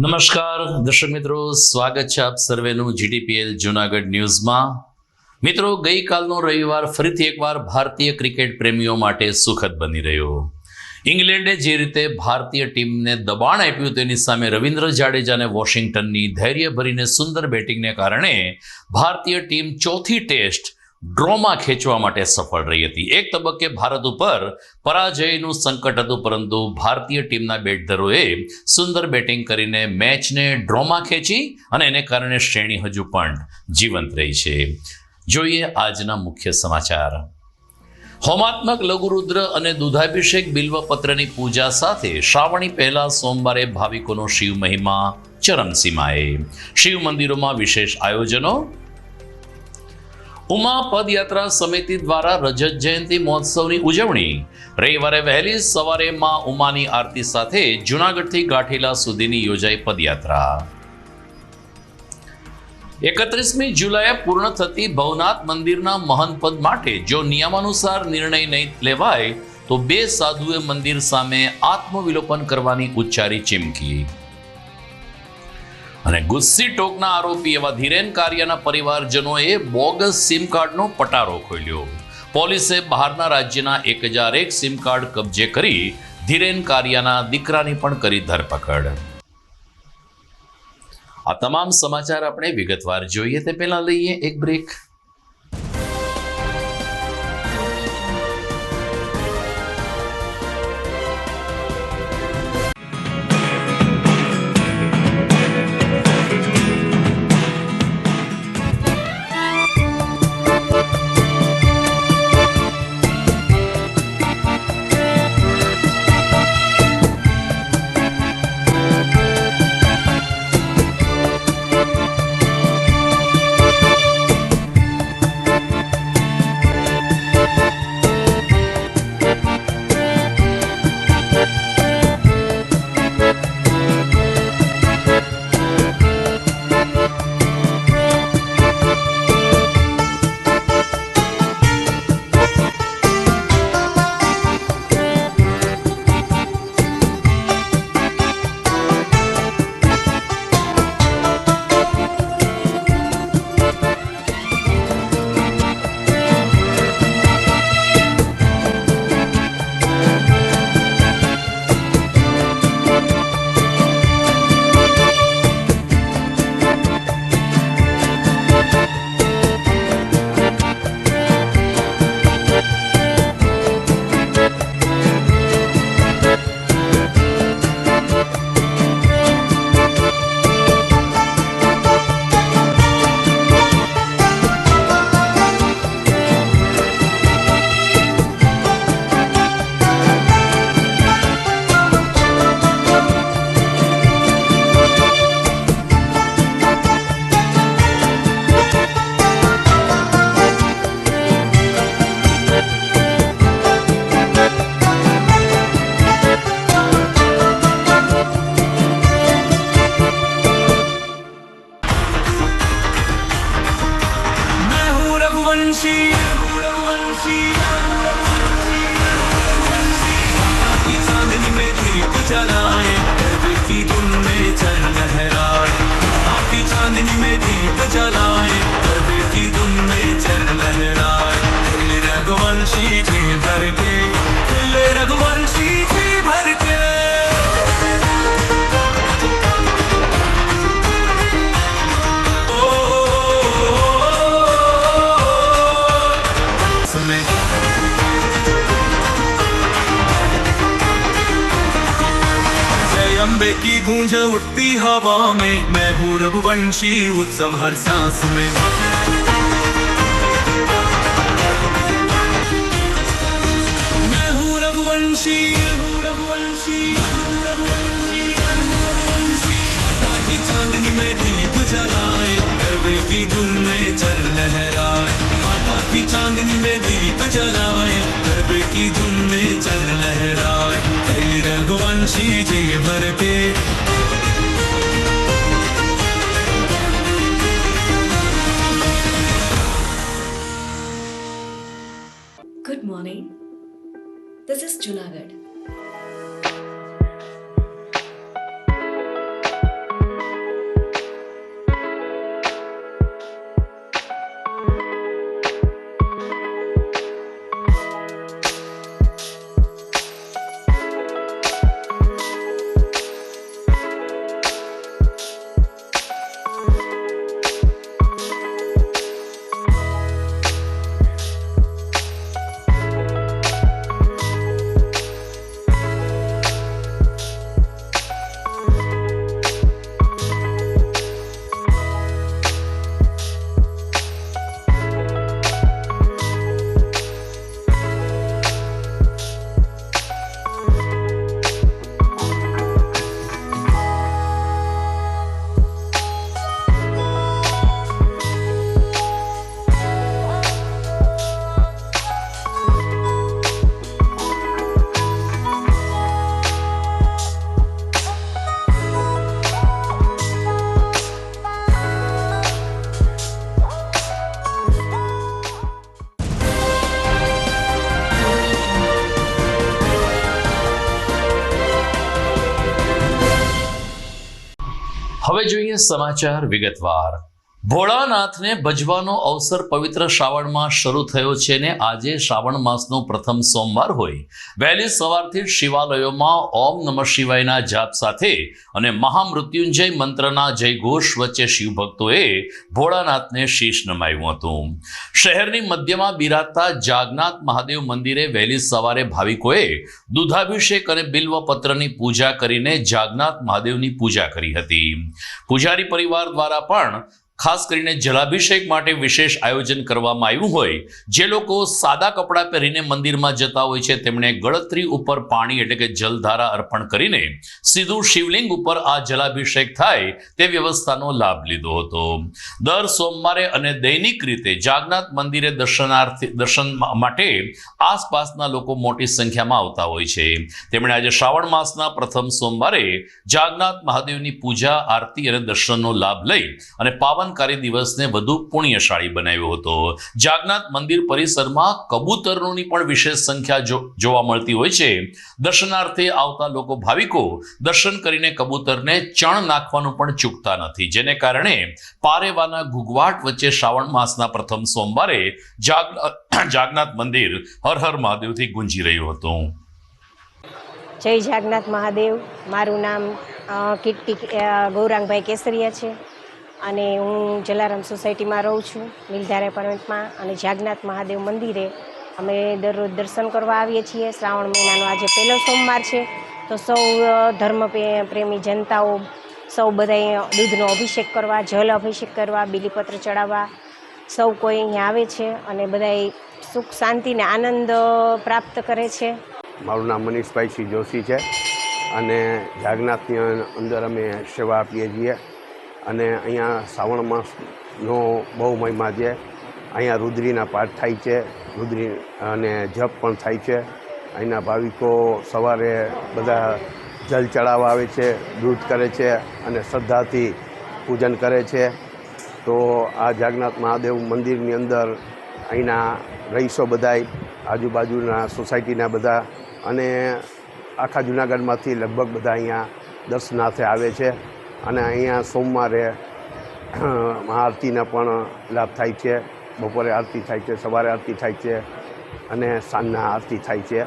નમસ્કાર દર્શક મિત્રો, સ્વાગત છે આપ સર્વેનું જીટીપીએલ જૂનાગઢ ન્યૂઝમાં. મિત્રો, ગઈકાલનો રવિવાર ફરીથી એકવાર ભારતીય ક્રિકેટ પ્રેમીઓ માટે સુખદ બની રહ્યો. ઇંગ્લેન્ડે જે રીતે ભારતીય ટીમને દબાણ આપ્યું તેની સામે રવિન્દ્ર જાડેજાને વોશિંગ્ટનની ધૈર્ય ભરીને સુંદર બેટિંગને કારણે ભારતીય ટીમ ચોથી ટેસ્ટ ડ્રોમાં ખેંચવા માટે સફળ રહી હતી. એક તબક્કે ભારત ઉપર પરાજયનું સંકટ હતું, પરંતુ ભારતીય ટીમના બેટધરોએ સુંદર બેટિંગ કરીને મેચને ડ્રોમાં ખેંચી અને એને કારણે શ્રેણી હજુ પણ જીવંત રહી છે. જોઈએ આજના મુખ્ય સમાચાર. હોમાત્મક લઘુરુદ્ર અને દૂધાભિષેક બિલ્વપત્રની પૂજા સાથે શ્રાવણી પહેલા સોમવારે ભાવિકોનો શિવ મહિમા ચરમસીમાએ. શિવ મંદિરોમાં વિશેષ આયોજનો. ઉમા પદયાત્રા સમિતિ દ્વારા રજત જયંતિ મહોત્સવની ઉજવણી. રવિવારે વહેલી સવારે માં ઉમાની આરતી સાથે જૂનાગઢથી ગાંઠીલા સુધીની યોજાઈ પદયાત્રા. 31મી જુલાઈએ પૂર્ણ થતી ભવનાથ મંદિરના મહંત પદ માટે જો નિયમાનુસાર નિર્ણય નહીં લેવાય તો 2 સાધુએ મંદિર સામે આત્મવિલોપન કરવાની ઉચ્ચારી ચીમકી. અને ગુસ્સી ટોકના આરોપી એવા ધીરેન કારિયાના પરિવારજનોએ બોગસ સિમ કાર્ડનો પટારો ખોલ્યો. પોલીસે બહારના રાજ્યના 1001 સિમ કાર્ડ કબજે કરી ધીરેન કારિયાના દીકરાની પણ કરી ધરપકડ. આ તમામ સમાચાર આપણે વિગતવાર જોઈએ તે પહેલા લઈએ એક બ્રેક. अम्बे की गूंज उठती हवा में, मैं हूँ रघुवंशी उत्सव हर सांस में. मैं हूँ रघुवंशी, ताकि चांदनी में दीप जलाए, गरबे की धुन में चल लहराए. ताकि चांदनी में दीप जलाए, गरबे की धुन में चल लहराए. रघुवंशी जी भर पे. Good morning. This is Junagadh. હવે જોઈએ સમાચાર વિગતવાર. ભોળાનાથને ભજવાનો અવસર પવિત્ર શ્રાવણમાં શરૂ થયો છે ને આજે શ્રાવણ માસનો પ્રથમ સોમવાર હોય વહેલી સવારથી જ શિવાલયોમાં ઓમ નમઃ શિવાયના જાપ સાથે અને મહામૃત્યુંજય મંત્રના જયઘોષ વચ્ચે શિવભક્તોએ ભોળાનાથને શીશ નમાવ્યું હતું. શહેરની મધ્યમાં બિરાજતા જાગનાથ મહાદેવ મંદિરે વહેલી સવારે ભાવિકોએ દૂધાભિષેક અને બિલ્વપત્રની પૂજા કરીને જાગનાથ મહાદેવની પૂજા કરી હતી. પૂજારી પરિવાર દ્વારા પણ ખાસ કરીને જલાભિષેક માટે વિશેષ આયોજન કરવામાં આવ્યું હોય. જે લોકો સાદા કપડાં પહેરીને મંદિરમાં જતા હોય છે તેમણે ગળતરી ઉપર પાણી એટલે કે જલધારા અર્પણ કરીને સીધું શિવલિંગ ઉપર આ જલાભિષેક થાય તે વ્યવસ્થાનો લાભ લીધો હતો. દર સોમવારે અને દૈનિક રીતે જાગનાથ મંદિરે દર્શન માટે આસપાસના લોકો મોટી સંખ્યામાં આવતા હોય છે. તેમણે આજે શ્રાવણ માસના પ્રથમ સોમવારે જાગનાથ મહાદેવની પૂજા આરતી અને દર્શનનો લાભ લઈ અને પાવન દિવસને વધુ પુણ્યશાળી બનાવ્યો હતો. જાગનાથ મંદિર પરિસરમાં કબૂતરોની પણ વિશેષ સંખ્યા જોવા મળતી હોય છે. દર્શનાર્થે આવતા લોકો ભાવિકો દર્શન કરીને કબૂતરને ચણ નાખવાનું પણ ચૂકતા નથી, જેને કારણે પારેવાના ઘૂઘવાટ વચ્ચે શ્રાવણ માસના પ્રથમ સોમવારે જાગનાથ મંદિર હર હર મહાદેવથી ગુંજી રહ્યું હતું. જય જાગનાથ મહાદેવ. મારું નામ કીર્તિ ગૌરાંગભાઈ કેસરિયા છે અને હું જલારામ સોસાયટીમાં રહું છું, મિલધાર એપાર્ટમેન્ટમાં. અને જાગનાથ મહાદેવ મંદિરે અમે દરરોજ દર્શન કરવા આવીએ છીએ. શ્રાવણ મહિનાનો આજે પહેલો સોમવાર છે, તો સૌ ધર્મ પ્રેમી જનતાઓ સૌ બધાએ દૂધનો અભિષેક કરવા, જલ અભિષેક કરવા, બીલીપત્ર ચડાવવા સૌ કોઈ અહીંયા આવે છે અને બધાએ સુખ શાંતિ ને આનંદ પ્રાપ્ત કરે છે. મારું નામ મનીષભાઈ સિંહ જોશી છે અને જાગનાથની અંદર અમે સેવા આપીએ છીએ. અને અહીંયા શ્રાવણ માસનો બહુ મહિમા છે. અહીંયા રુદ્રીના પાઠ થાય છે, રુદ્રી અને જપ પણ થાય છે. અહીંના ભાવિકો સવારે બધા જલ ચડાવવા આવે છે, દૂધ કરે છે અને શ્રદ્ધાથી પૂજન કરે છે. તો આ જાગનાથ મહાદેવ મંદિરની અંદર અહીંના રહીશો બધાય, આજુબાજુના સોસાયટીના બધા અને આખા જૂનાગઢમાંથી લગભગ બધા અહીંયા દર્શનાર્થે આવે છે. અને અહીંયા સોમવારે મહાઆરતીના પણ લાભ થાય છે. બપોરે આરતી થાય છે, સવારે આરતી થાય છે અને સાંજના આરતી થાય છે.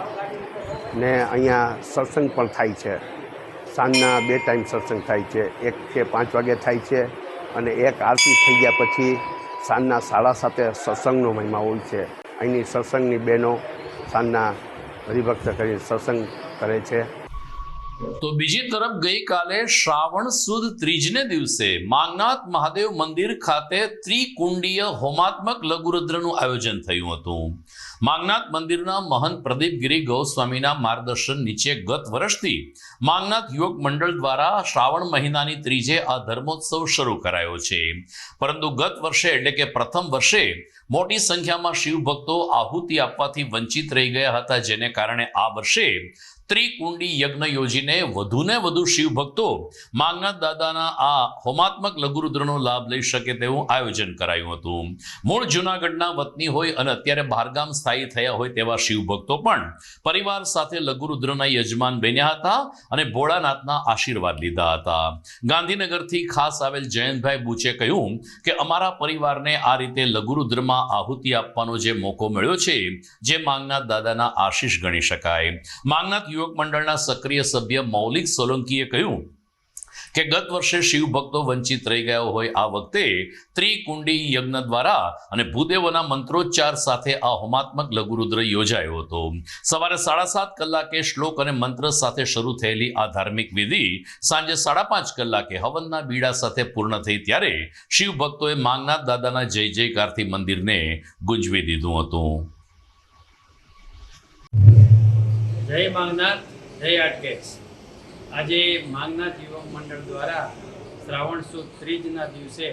ને અહીંયા સત્સંગ પણ થાય છે. સાંજના 2 ટાઈમ સત્સંગ થાય છે. એક કે 5 વાગે થાય છે અને એક આરતી થઈ ગયા પછી સાંજના 7:30 સત્સંગનો મહિમા હોય છે. અહીંની સત્સંગની બહેનો સાંજના હરિભક્ત કરી સત્સંગ કરે છે. તો બીજી તરફ ગઈકાલે શ્રાવણ સુદ ત્રીજને દિવસે માંગનાથ મહાદેવ મંદિર ખાતે ત્રિકુંડીય હોમાત્મક લઘુરુદ્રનું આયોજન થયું હતું. માંગનાથ મંદિરના મહંત પ્રદીપગીરી ગૌસ્વામીના માર્ગદર્શન નીચે ગત વર્ષથી માંગનાથ યુવક મંડળ દ્વારા શ્રાવણ મહિનાની ત્રીજે આ ધર્મોત્સવ શરૂ કરાયો છે. પરંતુ ગત વર્ષે એટલે કે પ્રથમ વર્ષે મોટી સંખ્યામાં શિવભક્તો આહુતિ આપવાથી વંચિત રહી ગયા હતા, જેને કારણે આ વર્ષે ત્રિકુંડી યજ્ઞ યોજીને વધુને વધુ શિવભક્તો માંગનાથ દાદાના આ હોમાત્મક લઘુરુદ્રનો લાભ લઈ શકે તેવું આયોજન કરાયું હતું. મૂળ જૂનાગઢના વતની હોય અને અત્યારે બહારગામ સ્થાયી થયા હોય તેવા શિવભક્તો પણ પરિવાર સાથે લઘુરુદ્રના યજમાન બન્યા હતા અને ભોળાનાથના આશીર્વાદ લીધા હતા. ગાંધીનગરથી ખાસ આવેલ જયંતભાઈ બુચે કહ્યું કે અમારા પરિવારને આ રીતે લઘુરુદ્રમાં આહુતિ આપવાનો જે મોકો મળ્યો છે, જે માંગનાથ દાદાના આશીષ ગણી શકાય. માંગનાથ યુવક મંડળના સક્રિય સભ્ય મૌલિક સોલંકીએ કહ્યું કે ગત વર્ષે શિવ ભક્તો વંચિત રહી ગયા હોય આ વખતે ત્રિકુંડી યજ્ઞ દ્વારા અને ભૂદેવોના મંત્રોચ્ચાર સાથે આ હોમાત્મક લઘુરુદ્ર યોજાયો હતો. સવારે 7:30 કલાકે શ્લોક અને મંત્ર સાથે શરૂ થયેલી આ ધાર્મિક વિધિ સાંજે 5:30 કલાકે હવનના બીડા સાથે પૂર્ણ થઈ ત્યારે શિવ ભક્તોએ માંગનાથ દાદાના જય જયકારથી મંદિરને ગુંજવી દીધું હતું. જય માંગનાથ, જય આટકેશ. આજે માંગનાથ યુવક મંડળ દ્વારા શ્રાવણ સુદ ત્રીજના દિવસે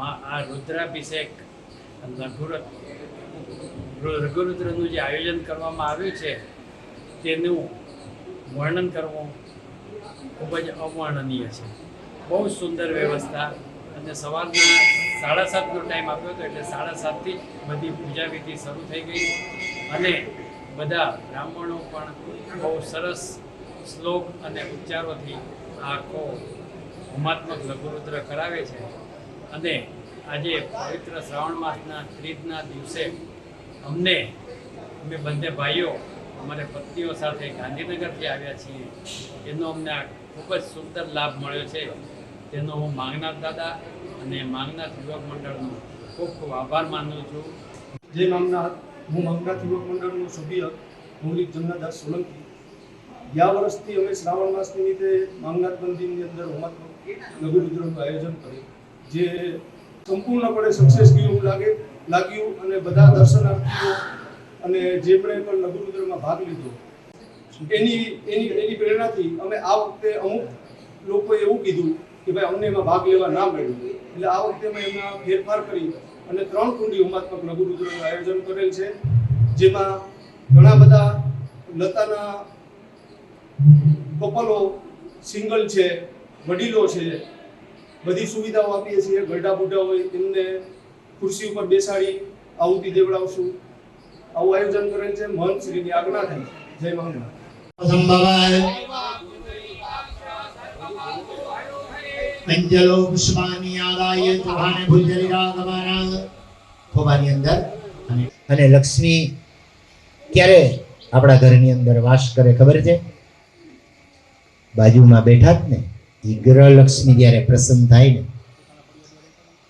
આ રુદ્રાભિષેક લઘુરુદ્રનું જે આયોજન કરવામાં આવ્યું છે તેનું વર્ણન કરવું ખૂબ જ અવર્ણનીય છે. બહુ સુંદર વ્યવસ્થા અને સવારના 7:30નો ટાઈમ આપ્યો હતો એટલે 7:30થી જ બધી પૂજા વિધિ શરૂ થઈ ગઈ અને બધા બ્રાહ્મણો પણ બહુ સરસ શ્લોક અને ઉચ્ચારોથી આખો હોમાત્મક લઘુરુદ્ર કરાવે છે. અને આજે પવિત્ર શ્રાવણ માસના ત્રીજના દિવસે અમે બંને ભાઈઓ અમારે પત્નીઓ સાથે ગાંધીનગરથી આવ્યા છીએ. એનો અમને આ ખૂબ જ સુંદર લાભ મળ્યો છે. તેનો હું માંગનાથ દાદા અને માંગનાથ યુવક મંડળનો ખૂબ ખૂબ આભાર માનું છું. જય માંગનાથ. હું માંગનાથ યુવક મંડળનો સભ્ય મૌલિક જમનાદાસ સોલંકી. ગયા વર્ષથી અમે શ્રાવણ માસ નિમિત્તે માંગનાથ મંદિરની અંદર હોમાત્મક લઘુરુદ્રનું આયોજન કર્યું, જે સંપૂર્ણપણે સક્સેસ લાગ્યું અને બધા દર્શનાર્થીઓ અને જે પણ લઘુરુદ્રમાં ભાગ લીધો એની પ્રેરણાથી અમે આ વખતે અમુક લોકોએ એવું કીધું કે ભાઈ અમને એમાં ભાગ લેવા ના મળ્યું, એટલે આ વખતે અમે એમાં ફેરફાર કરી અને 3 કુંડી હોમાત્મક લઘુરુદ્રનું આયોજન કરેલ છે, જેમાં ઘણા બધા લતાના કપલો, સિંગલ છે, વડીલો છે, બધી સુવિધાઓ આપીએ છીએ. ગરડા બુઢા હોય એમને ખુરશી ઉપર બેસાડી આહુતિ દેવડાવશું, આવું આયોજન કરેલ છે. મહંત શ્રીની આજ્ઞા થઈ. જય માંગનાથ. અંજલો પુષ્પાની આદાય ચઢાને ભુજલી રાગવાના ખોબાની અંદર અને લક્ષ્મી ક્યારે આપણા ઘરની અંદર વાસ કરે ખબર છે? બાજુમાં બેઠા જ ને એ ગ્રહ લક્ષ્મી જ્યારે પ્રસન્ન થાય ને,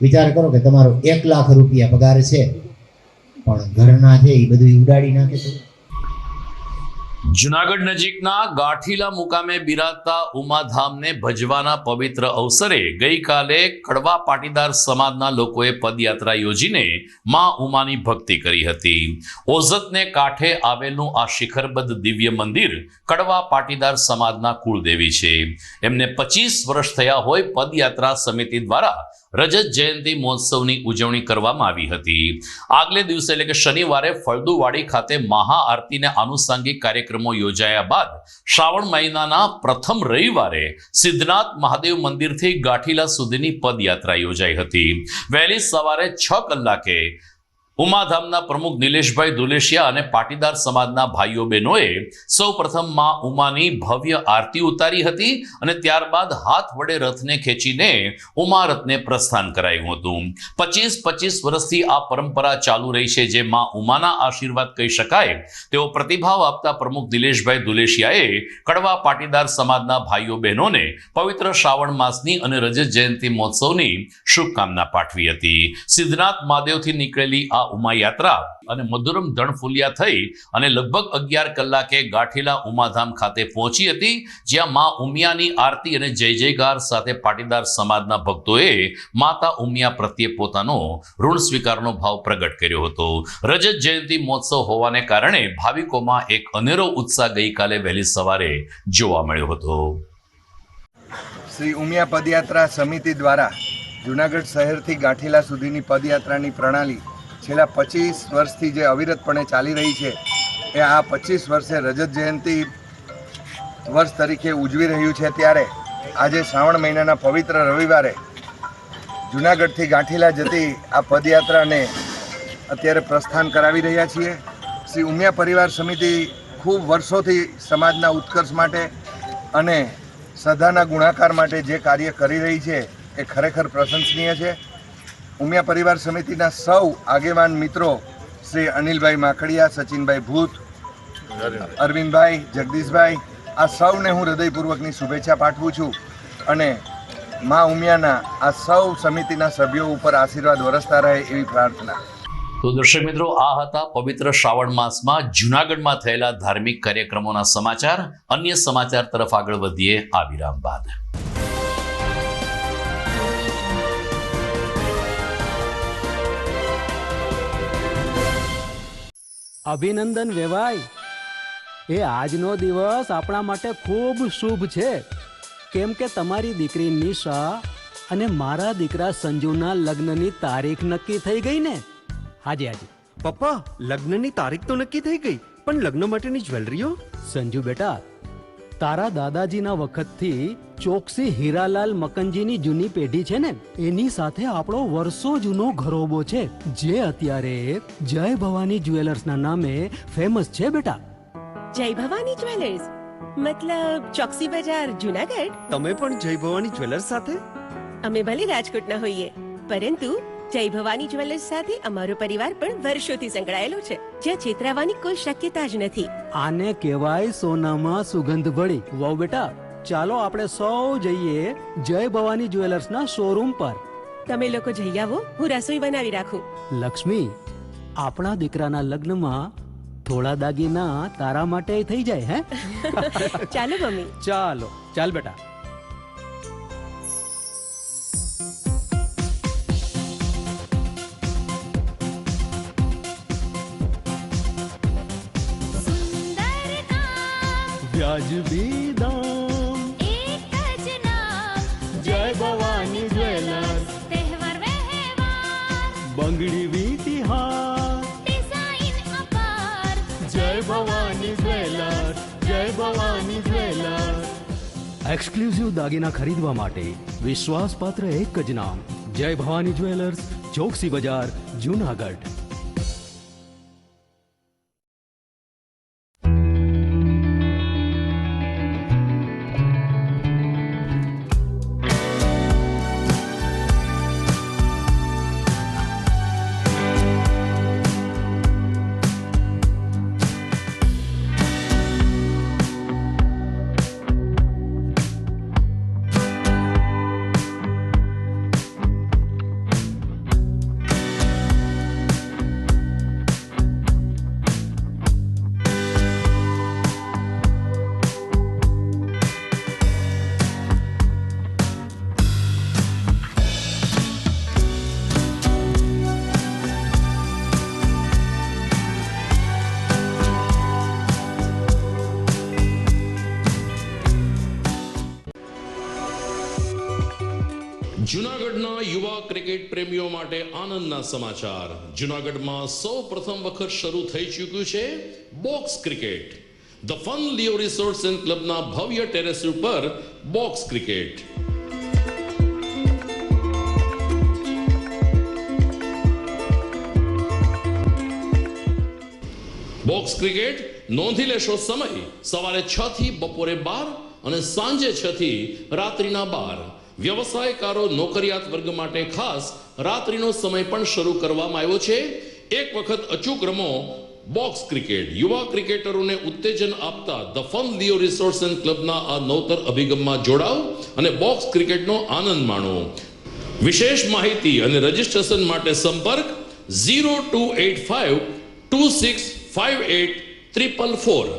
વિચાર કરો કે તમારો 1 લાખ રૂપિયા પગાર છે પણ ઘરના છે એ બધું ઉડાડી નાખે તો. જુનાગઢ નજીકના ગાંઠીલા મુકામે બિરાજતા ઉમાધામને ભજવાના પવિત્ર અવસરે ગઈકાલે કડવા પાટીદાર સમાજના લોકોએ પદયાત્રા યોજીને માં ઉમાની ભક્તિ કરી હતી. ઓઝતને કાંઠે આવેલું આ શિખરબદ્ધ દિવ્ય મંદિર કડવા પાટીદાર સમાજના કુળદેવી છે. એમને 25 વર્ષ થયા હોય પદયાત્રા સમિતિ દ્વારા રજત જયંતિ મહોત્સવની ઉજવણી કરવામાં આવી હતી. આગલે દિવસે એટલે કે શનિવારે ફળદુવાડી ખાતે મહાઆરતીને આનુષંગિક કાર્યક્રમો યોજાયા બાદ શ્રાવણ મહિનાના પ્રથમ રવિવારે સિદ્ધનાથ મહાદેવ મંદિરથી ગાંઠીલા સુધીની પદયાત્રા યોજાઈ હતી. વહેલી સવારે 6 કલાકે ઉમાધામના પ્રમુખ નિલેશભાઈ દુલેશિયા અને પાટીદાર સમાજના ભાઈઓ બહેનોએ સૌપ્રથમ માં ઉમાની ભવ્ય આરતી ઉતારી હતી અને ત્યારબાદ હાથ વડે રથને ખેંચીને ઉમા રથને પ્રસ્થાન કરાયું હતું. 25 વર્ષથી આ પરંપરા ચાલુ રહી છે, જે માં ઉમાના આશીર્વાદ કહી શકાય તેવો પ્રતિભાવ આપતા પ્રમુખ નિલેશભાઈ દુલેશિયાએ કડવા પાટીદાર સમાજના ભાઈઓ બહેનોને પવિત્ર શ્રાવણ માસની અને રજત જયંતિ મહોત્સવની શુભકામના પાઠવી હતી. સિદ્ધનાથ મહાદેવથી નીકળેલી આ ઉમા યાત્રા અને મધુરમ ધણફુલિયા થઈ અને લગભગ 11 કલાકે ગાંઠીલા ઉમાધામ ખાતે પહોંચી હતી, જ્યાં માં ઉમિયાની આરતી અને જય જયકાર સાથે પાટીદાર સમાજના ભક્તોએ માતા ઉમિયા પ્રત્યે પોતાનો ઋણ સ્વીકારનો ભાવ પ્રગટ કર્યો હતો. રજત જયંતિ મહોત્સવ હોવાને કારણે ભાવિકોમાં એક અનેરો ઉત્સાહ ગઈકાલે વહેલી સવારે જોવા મળ્યો હતો. શ્રી ઉમિયા પદયાત્રા સમિતિ દ્વારા જૂનાગઢ શહેરથી ગાંઠીલા સુધીની પદયાત્રાની પ્રણાલી છેલ્લા 25 વર્ષથી જે અવિરતપણે ચાલી રહી છે, એ આ 25 વર્ષે રજત જયંતિ વર્ષ તરીકે ઉજવી રહ્યું છે. ત્યારે આજે શ્રાવણ મહિનાના પવિત્ર રવિવારે જૂનાગઢથી ગાંઠીલા જતી આ પદયાત્રાને અત્યારે પ્રસ્થાન કરાવી રહ્યા છીએ. શ્રી ઉમિયા પરિવાર સમિતિ ખૂબ વર્ષોથી સમાજના ઉત્કર્ષ માટે અને સદાના ગુણાકાર માટે જે કાર્ય કરી રહી છે એ ખરેખર પ્રશંસનીય છે. ઉમિયા પરિવાર સમિતિના સૌ આગેવાન મિત્રો શ્રી અનિલભાઈ માખડિયા, સચિનભાઈ ભૂત, અરવિંદભાઈ, જગદીશભાઈ, આ સૌને હું હૃદયપૂર્વકની શુભેચ્છા પાઠવું છું અને મા ઉમિયાના આ સૌ સમિતિના સભ્યો ઉપર આશીર્વાદ વરસતા રહે એવી પ્રાર્થના. તો દર્શક મિત્રો, આ હતા પવિત્ર શ્રાવણ માસમાં જૂનાગઢમાં થયેલા ધાર્મિક કાર્યક્રમોના સમાચાર. અન્ય સમાચાર તરફ આગળ વધીએ આ વિરામ બાદ. અભિનંદન વેવાઈ, એ આજનો દિવસ આપણા માટે ખૂબ શુભ છે, કેમ કે તમારી દીકરી નિશા અને મારા દીકરા સંજુના લગ્નની તારીખ નક્કી થઈ ગઈ ને. હાજી હાજી પપ્પા, લગ્નની તારીખ તો નક્કી થઈ ગઈ, પણ લગ્ન માટેની જ્વેલરીઓ? સંજુ બેટા, તારા દાદાજીના વખતથી ચોકસી હીરાલાલ મકનજીની જૂની પેઢી છે ને, એની સાથે આપણો વર્ષો જૂનો ઘરોબો છે, જે અત્યારે જય ભવાની જ્વેલર્સના નામે ફેમસ છે બેટા. જય ભવાની જ્વેલર્સ મતલબ ચોકસી બજાર જુનાગઢ? તમે પણ જય ભવાની જ્વેલર્સ સાથે? અમે ભલે રાજકોટના હોઈએ, પરંતુ જય ભવાની જ્વેલર્સ સાથે અમારો પરિવાર પણ વર્ષોથી સંકળાયેલો છે, જ્યાં છેતરાવાની કોઈ શક્યતા જ નથી. આને કહેવાય સોનામાં સુગંધ ભળી. વાવ બેટા, ચાલો આપણે સૌ જઈએ જય ભવાની જ્વેલર્સના શોરૂમ પર. તમે લોકો જઈ આવો, હું રસોઈ બનાવી રાખું. લક્ષ્મી, આપણા દીકરાના લગ્નમાં થોડા દાગીના તારા માટે થઈ જાય હે? ચાલો મમ્મી. ચાલો ચાલ બેટા. વ્યાજબી દામ, એક જ નામ, જય ભવાની જ્વેલર્સ, તહેવાર વ્યવહાર, બંગડી વીટી હાર, ડિઝાઇન અપાર, જય ભવાની જ્વેલર્સ, જય ભવાની જ્વેલર્સ. એક્સક્લુઝિવ દાગીના ખરીદવા માટે વિશ્વાસપાત્ર એક જ નામ, જય ભવાની જ્વેલર્સ, ચોકસી બજાર, જુનાગઢ. જૂનાગઢના યુવા ક્રિકેટ પ્રેમીઓ માટે આનંદના સમાચાર. જૂનાગઢમાં સૌ પ્રથમ વખત શરૂ થઈ ચૂક્યું છે box cricket. The fun Leo resorts and ક્લબના ભવ્ય ટેરેસ ઉપર બોક્સ ક્રિકેટ. બોક્સ ક્રિકેટ નોંધી લેશો સમય સવારે 6 થી બપોરે 12 અને સાંજે 6 થી રાત્રિના 12. વ્યવસાયકારો નોકરિયાત વર્ગ માટે ખાસ રાત્રિનો સમય પણ શરૂ કરવામાં આવ્યો છે. એક વખત અચૂક રમો બોક્સ ક્રિકેટ. યુવા ક્રિકેટરોને ઉત્તેજન આપતા the fun Leo resorts and ક્લબના આ નવતર અભિગમમાં જોડાઓ અને બોક્સ ક્રિકેટનો આનંદ માણો. વિશેષ માહિતી અને રજીસ્ટ્રેશન માટે સંપર્ક 0285 2658 444.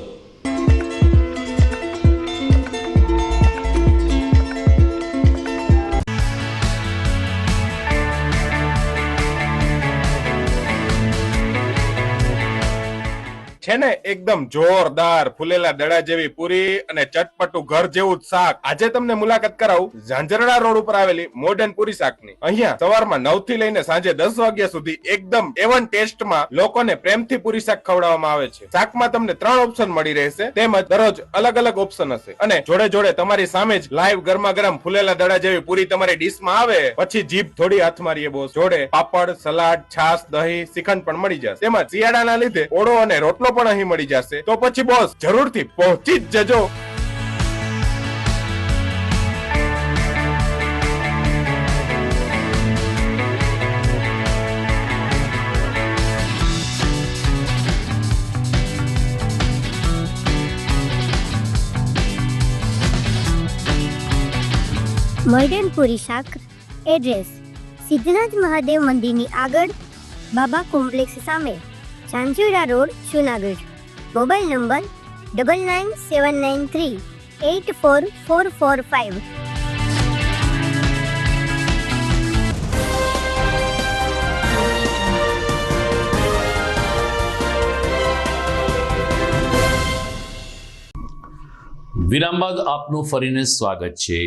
છે ને એકદમ જોરદાર ફૂલેલા દડા જેવી પૂરી અને ચટપટું ઘર જેવું જ શાક. આજે તમને મુલાકાત કરાવું ઝાંઝરડા રોડ ઉપર આવેલી મોડર્ન પૂરી શાકની. અહીંયા સવારમાં 9 થી લઈને સાંજે 10 વાગ્યા સુધી એકદમ એવન ટેસ્ટમાં લોકોને પ્રેમથી પૂરી શાક ખવડાવવામાં આવે છે. શાકમાં તમને 3 ઓપ્શન મળી રહેશે, તેમજ દરરોજ અલગ અલગ ઓપ્શન હશે અને જોડે જોડે તમારી સામે જ લાઈવ ગરમા ગરમ ફૂલેલા દડા જેવી પૂરી તમારી ડીશમાં આવે પછી જીભ થોડી હાથ મારીએ બોસ. જોડે પાપડ, સલાડ, છાશ, દહીં, શ્રીખંડ પણ મળી જશે. તેમજ શિયાળાના લીધે ઓળો અને રોટલો પણ અહીં મળી જશે. તો પછી બોસ જરૂરથી પહોંચી જ જજો. મોડર્ન પૂરી શાક. એડ્રેસ સિદ્ધનાથ મહાદેવ મંદિરની આગળ, બાબા કોમ્પ્લેક્સ સામે, Zanzarda road, Junagadh. Mobile number 9979384445. વિરામ બાદ આપનું ફરીને સ્વાગત છે.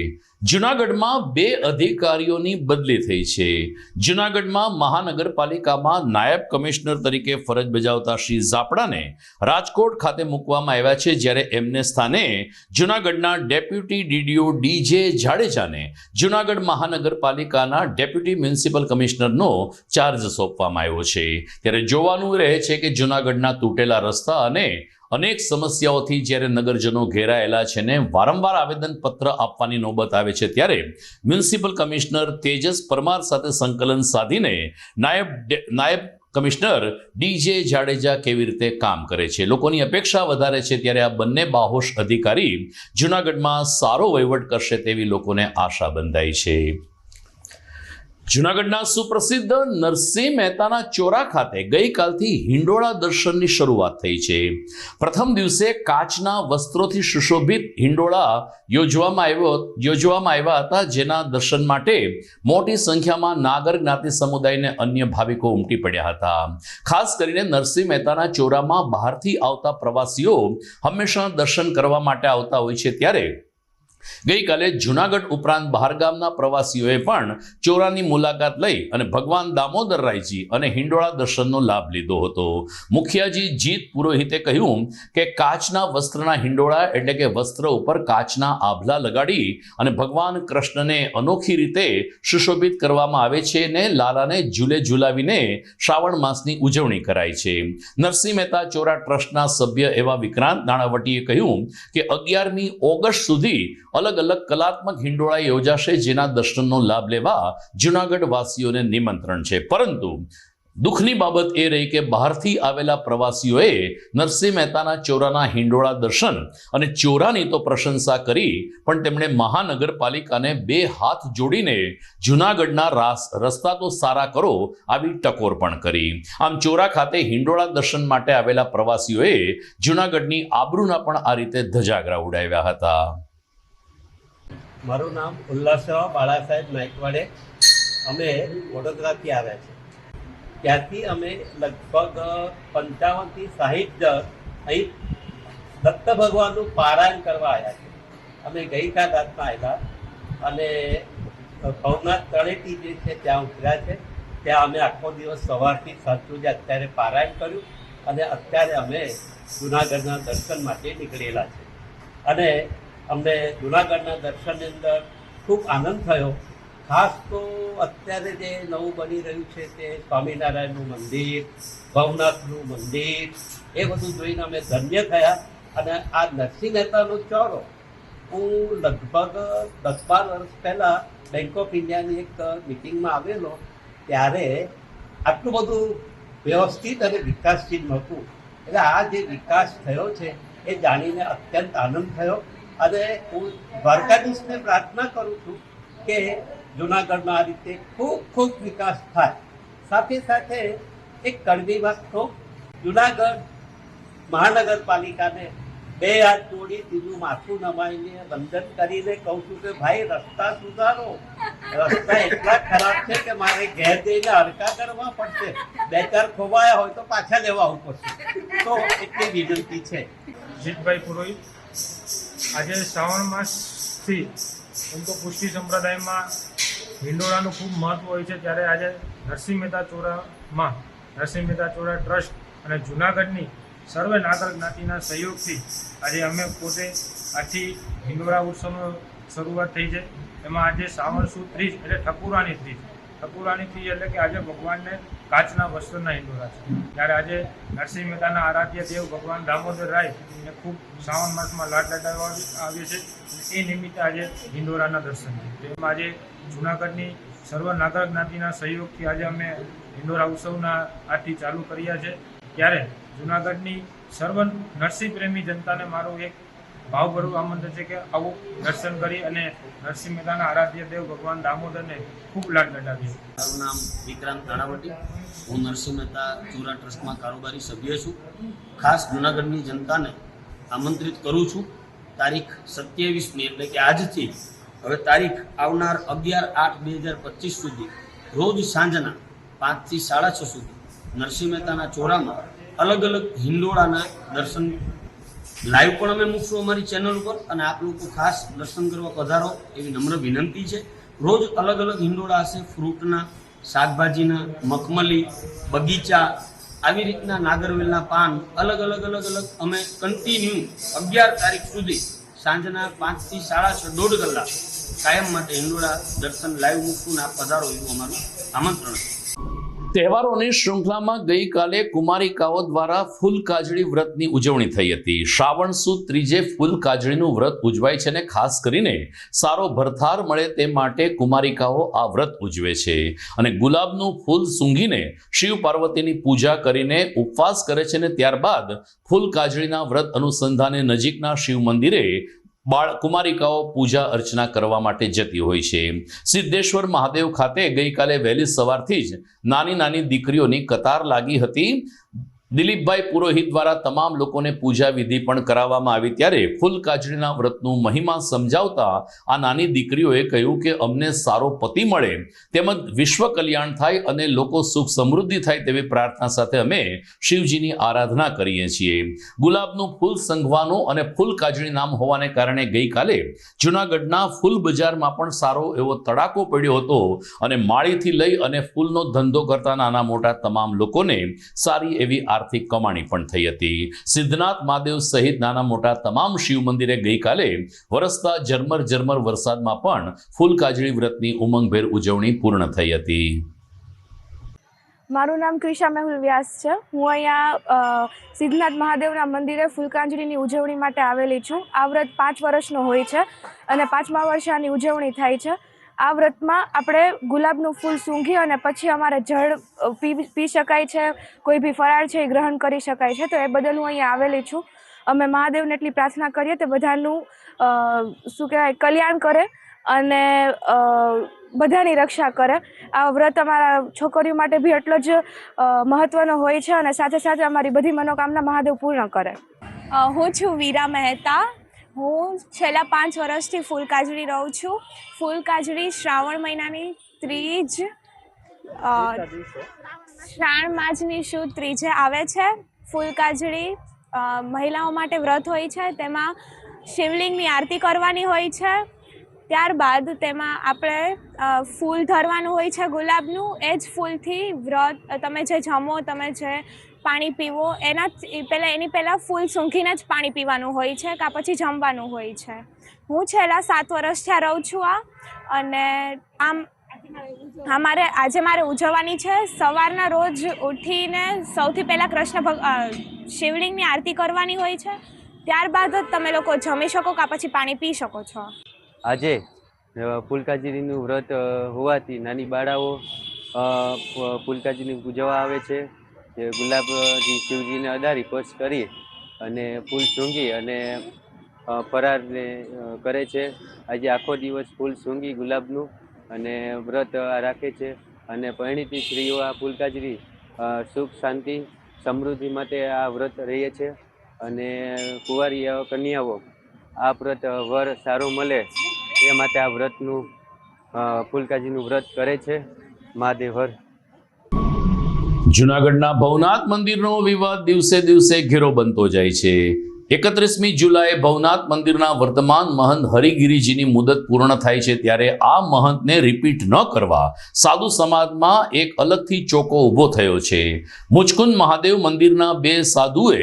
જૂનાગઢમાં 2 અધિકારીઓની બદલી થઈ છે. જૂનાગઢમાં મહાનગરપાલિકામાં નાયબ કમિશનર તરીકે ફરજ બજાવતા શ્રી ઝાપડાને રાજકોટ ખાતે મૂકવામાં આવ્યા છે, જ્યારે એમને સ્થાને જૂનાગઢના ડેપ્યુટી ડીડીઓ ડીજે જાડેજાને જૂનાગઢ મહાનગરપાલિકાના ડેપ્યુટી મ્યુનિસિપલ કમિશનરનો ચાર્જ સોંપવામાં આવ્યો છે. ત્યારે જોવાનું રહે છે કે જૂનાગઢના તૂટેલા રસ્તા અને અનેક સમસ્યાઓથી જ્યારે નગરજનો ઘેરાયેલા છે ને વારંવાર આવેદનપત્ર આપવાની નોબત આવે છે ત્યારે મ્યુનિસિપલ કમિશનર તેજસ પરમાર સાથે સંકલન સાધીને નાયબ કમિશનર ડીજે જાડેજા કેવી રીતે કામ કરે છે, લોકોની અપેક્ષા વધારે છે ત્યારે આ બંને બાહોશ અધિકારી જૂનાગઢમાં સારો વહીવટ કરશે તેવી લોકોને આશા બંધાઈ છે. જૂનાગઢના સુપ્રસિદ્ધ નરસિંહ મહેતાના ચોરા ખાતે ગઈકાલથી હિંડોળા દર્શનની શરૂઆત થઈ છે. પ્રથમ દિવસે કાચના વસ્ત્રોથી સુશોભિત હિંડોળા યોજવામાં આવ્યા હતા, જેના દર્શન માટે મોટી સંખ્યામાં નાગર જ્ઞાતિ સમુદાયને અન્ય ભાવિકો ઉમટી પડ્યા હતા. ખાસ કરીને નરસિંહ મહેતાના ચોરામાં બહારથી આવતા પ્રવાસીઓ હંમેશા દર્શન કરવા માટે આવતા હોય છે ત્યારે ગઈકાલે જૂનાગઢ ઉપરાંત બહારગામના પ્રવાસીઓએ પણ ચોરાની મુલાકાત લઈ અને ભગવાન દામોદરરાયજી અને હિંડોળા દર્શનનો લાભ લીધો હતો. મુખિયાજી જીત પુરોહિતે કહ્યું કે કાચના વસ્ત્રના હિંડોળા એટલે કે વસ્ત્ર ઉપર કાચના આભલા લગાડી અને ભગવાન કૃષ્ણને અનોખી રીતે સુશોભિત કરવામાં આવે છે અને લાલાને ઝૂલે ઝૂલાવીને શ્રાવણ માસની ઉજવણી કરાય છે. નરસિંહ મહેતા ચોરા ટ્રસ્ટના સભ્ય એવા વિક્રાંત નાણાવટીએ કહ્યું કે 11મી ઓગસ્ટ સુધી અલગ અલગ કલાત્મક હિંડોળા યોજાશે, જેના દર્શનનો લાભ લેવા જૂનાગઢ વાસીઓને નિમંત્રણ છે. પરંતુ દુઃખની બાબત એ રહી કે બહારથી આવેલા પ્રવાસીઓએ નરસિંહ મહેતાના ચોરાના હિંડોળા દર્શન અને ચોરાની તો પ્રશંસા કરી, પણ તેમણે મહાનગરપાલિકાને 2 હાથ જોડીને જૂનાગઢના રસ્તા તો સારા કરો આવી ટકોર પણ કરી. આમ ચોરા ખાતે હિંડોળા દર્શન માટે આવેલા પ્રવાસીઓએ જૂનાગઢની આબરૂના પણ આ રીતે ધજાગરા ઉડાવ્યા હતા. મારું નામ ઉલ્લાસરાવ બાળાસાહેબ નાયકવાડે. અમે વડોદરાથી આવ્યા છીએ. ત્યાંથી અમે લગભગ 55 થી 60 જણ અહીં દત્ત ભગવાનનું પારાયણ કરવા આવ્યા છીએ. અમે ગઈકાલ રાતના આવ્યા અને ભવનાથ તળેટી જે છે ત્યાં ઉતર્યા છે. ત્યાં અમે આખો દિવસ સવારથી સાંજ સુધી અત્યારે પારાયણ કર્યું અને અત્યારે અમે જૂનાગઢના દર્શન માટે નીકળેલા છે. અને અમને જૂનાગઢના દર્શનની અંદર ખૂબ આનંદ થયો. ખાસ તો અત્યારે જે નવું બની રહ્યું છે તે સ્વામિનારાયણનું મંદિર, ભવનાથનું મંદિર, એ બધું જોઈને અમે ધન્ય થયા. અને આ નરસિંહ મહેતાનો ચોરો હું લગભગ 10-12 વર્ષ પહેલાં બેંક ઓફ ઇન્ડિયાની એક મિટિંગમાં આવેલો, ત્યારે આટલું બધું વ્યવસ્થિત અને વિકાસશીલ નહોતું. એટલે આ જે વિકાસ થયો છે એ જાણીને અત્યંત આનંદ થયો. અને હું દ્વારકાધીશને પ્રાર્થના કરું છું કે જૂનાગઢમાં આ રીતે ખૂબ ખૂબ વિકાસ થાય. સાથે સાથે એક કડવી વાત કહું, જૂનાગઢ મહાનગરપાલિકાને 2 હાથ જોડી ત્રીજું માથું નમાઈને વંદન કરીને કહું છું કે ભાઈ રસ્તા સુધારો. રસ્તા એટલા ખરાબ છે કે મારે ઘેર જઈને હડકા કરવા પડશે. 2-4 ખોવાયા હોય તો પાછા લેવા આવવું પડશે. તો એટલી વિનંતી છે. જીતભાઈ પુરોહિત. આજે શ્રાવણ માસથી એમ તો પુષ્ટિ સંપ્રદાયમાં હિંડોળાનું ખૂબ મહત્વ હોય છે, ત્યારે આજે નરસિંહ મહેતા ચોરામાં નરસિંહ મહેતા ચોરા ટ્રસ્ટ અને જૂનાગઢની સર્વે નાગર જ્ઞાતિના સહયોગથી આજે અમે પોતે આથી હિંડોળા ઉત્સવનો શરૂઆત થઈ છે. એમાં આજે શ્રાવણ સુદ 30 એટલે ઠકુરાની ત્રીજ. ઠકુરાની ત્રીજ એટલે કે આજે ભગવાનને કાચના વસ્ત્રના હિંડોળા છે. ત્યારે આજે નરસિંહ મહેતાના આરાધ્ય દેવ ભગવાન દામોદર રાય ને ખૂબ શ્રાવણ માસમાં લાડ લડાવવામાં આવે છે. એ નિમિત્તે આજે હિંડોળાના દર્શન છે. એમાં આજે જૂનાગઢની સર્વ નાગર જ્ઞાતિના સહયોગથી આજે અમે હિંડોળા ઉત્સવના આજથી ચાલુ કર્યા છે. ત્યારે જૂનાગઢની સર્વ નરસિંહ પ્રેમી જનતાને મારું એક ભાવભર્યું આમંત્રણ છે કે આવું દર્શન કરી અને નરસિંહ મહેતાના આરાધ્ય દેવ ભગવાન દામોદરને ખૂબ લાડ લડાવીએ. મારું નામ વિક્રાંત નાણાવટી. હું નરસિંહ મહેતા ચોરા ટ્રસ્ટમાં કારોબારી સભ્ય છું. ખાસ જૂનાગઢની જનતાને આમંત્રિત કરું છું. તારીખ 27મી એટલે કે આજથી હવે તારીખ આવનાર 11/8/2025 સુધી રોજ સાંજના 5 થી 6:30 સુધી નરસિંહ મહેતાના ચોરામાં અલગ અલગ હિંડોળાના દર્શન લાઈવ પણ અમે મૂકશું અમારી ચેનલ ઉપર, અને આપ લોકો ખાસ દર્શન કરવા પધારો એવી નમ્ર વિનંતી છે. રોજ અલગ અલગ હિંડોળા હશે, ફ્રૂટના, શાકભાજીના, મખમલી, બગીચા, આવી રીતના નાગરવેલના પાન અલગ અલગ અમે કન્ટિન્યુ 11 તારીખ સુધી સાંજના 5 થી 6:30 1.5 કલાક કાયમ માટે હિંડોળા દર્શન લાઈવ મૂકશું ને આપ પધારો એવું અમારું આમંત્રણ છે. તહેવારોની શૃંખલામાં ગઈકાલે કુમારિકાઓ દ્વારા ફૂલ કાજળી વ્રતની ઉજવણી થઈ હતી. શ્રાવણ સુદ ત્રીજે ફૂલ કાજળીનું વ્રત ઉજવાય છે અને ખાસ કરીને સારો ભરથાર મળે તે માટે કુમારિકાઓ આ વ્રત ઉજવે છે અને ગુલાબનું ફૂલ સૂંઘીને શિવ પાર્વતીની પૂજા કરીને ઉપવાસ કરે છે અને ત્યારબાદ ફૂલ કાજળીના વ્રત અનુસંધાને નજીકના શિવ મંદિરે કુમારિકાઓ પૂજા અર્ચના કરવા માટે જતી હોય છે. સિદ્ધેશ્વર મહાદેવ ખાતે ગઈકાલે વહેલી સવારથી જ નાની નાની દીકરીઓની કતાર લાગી હતી. દિલીપભાઈ પુરોહિત દ્વારા તમામ લોકોને પૂજા વિધિ પણ કરાવવામાં આવી ત્યારે ફૂલ કાજળીના વ્રતનું મહિમા સમજાવતા આ નાની દીકરીઓએ કહ્યું કે અમને સારો પતિ મળે તેમજ વિશ્વ કલ્યાણ થાય અને લોકો સુખ સમૃદ્ધિ થાય તેવી પ્રાર્થના સાથે અમે શિવજીની આરાધના કરીએ છીએ. ગુલાબનું ફૂલ સંઘવાનું અને ફૂલ કાજળી નામ હોવાને કારણે ગઈકાલે જૂનાગઢના ફૂલ બજારમાં પણ સારો એવો તડાકો પડ્યો હતો અને માળીથી લઈ અને ફૂલનો ધંધો કરતા નાના મોટા તમામ લોકોને સારી એવી આર્થિક કમાણી પણ થઈ હતી. સિદ્ધનાથ મહાદેવ સહિત નાના મોટા તમામ શિવ મંદિરે ગઈકાલે વરસતા ઝરમર વરસાદમાં પણ ફૂલ કાજળી વ્રતની ઉમંગભેર ઉજવણી પૂર્ણ થઈ હતી. મારું નામ ક્રિશા મેહુલ વ્યાસ છે. હું અહીંયા સિદ્ધનાથ મહાદેવના મંદિરે ફૂલકાંજળીની ઉજવણી માટે આવેલી છું. આ વ્રત 5 વર્ષનો હોય છે અને 5મા વર્ષે આની ઉજવણી થાય છે. આ વ્રતમાં આપણે ગુલાબનું ફૂલ સૂંઘી અને પછી અમારે જળ પી શકાય છે, કોઈ બી ફરાળ છે એ ગ્રહણ કરી શકાય છે. તો એ બદલ હું અહીંયા આવેલી છું. અમે મહાદેવને એટલી પ્રાર્થના કરીએ તે બધાનું શું કહેવાય કલ્યાણ કરે અને બધાની રક્ષા કરે. આ વ્રત અમારા છોકરીઓ માટે બી એટલો જ મહત્ત્વનો હોય છે અને સાથે સાથે અમારી બધી મનોકામના મહાદેવ પૂર્ણ કરે. હું છું વીરા મહેતા. હું છેલ્લા 5 વર્ષથી ફૂલ કાજળી રહું છું. ફૂલ કાજળી શ્રાવણ મહિનાની ત્રીજ શ્રાવણ માસની શુદ્ધ ત્રીજે આવે છે. ફૂલ કાજળી મહિલાઓ માટે વ્રત હોય છે. તેમાં શિવલિંગની આરતી કરવાની હોય છે. ત્યારબાદ તેમાં આપણે ફૂલ ધરવાનું હોય છે ગુલાબનું. એ જ ફૂલથી વ્રત તમે જે જમો, તમે જે પાણી પીવો એની પહેલાં ફૂલ સૂંઘીને જ પાણી પીવાનું હોય છે કાં પછી જમવાનું હોય છે. હું છેલ્લા 7 વર્ષથી રહું છું અને આજે મારે ઉજવવાની છે. સવારના રોજ ઉઠીને સૌથી પહેલાં શિવલિંગની આરતી કરવાની હોય છે. ત્યારબાદ જ તમે લોકો જમી શકો કાં પછી પાણી પી શકો છો. આજે ફૂલકાજળીનું વ્રત હોવાથી નાની બાળાઓ ફૂલકાજળીની પૂજવા આવે છે. જે ગુલાબજી શિવજીને અડારી સ્પર્શ કરી અને ફૂલ સૂંઘી અને ફરારને કરે છે. આજે આખો દિવસ ફૂલ સૂંઘી ગુલાબનું અને વ્રત રાખે છે. અને પરિણીતી સ્ત્રીઓ આ ફૂલકાજળી સુખ શાંતિ સમૃદ્ધિ માટે આ વ્રત રહે છે. અને કુંવારી કન્યાઓ આ વ્રત વર સારો મળે એ માટે આ વ્રતનું ફૂલકાજળીનું વ્રત કરે છે. મહાદેવ હર. જૂનાગઢના ભવનાથ મંદિરનો વિવાદ દિવસે દિવસે ઘેરો બનતો જાય છે. 31મી જુલાઈએ ભવનાથ મંદિરના વર્તમાન મહંત હરિગીરીજીની મુદત પૂર્ણ થાય છે ત્યારે આ મહંતને રિપીટ ન કરવા સાધુ સમાજમાં એક અલગથી ચોકો ઊભો થયો છે. મુચકુંદ મહાદેવ મંદિરના 2 સાધુએ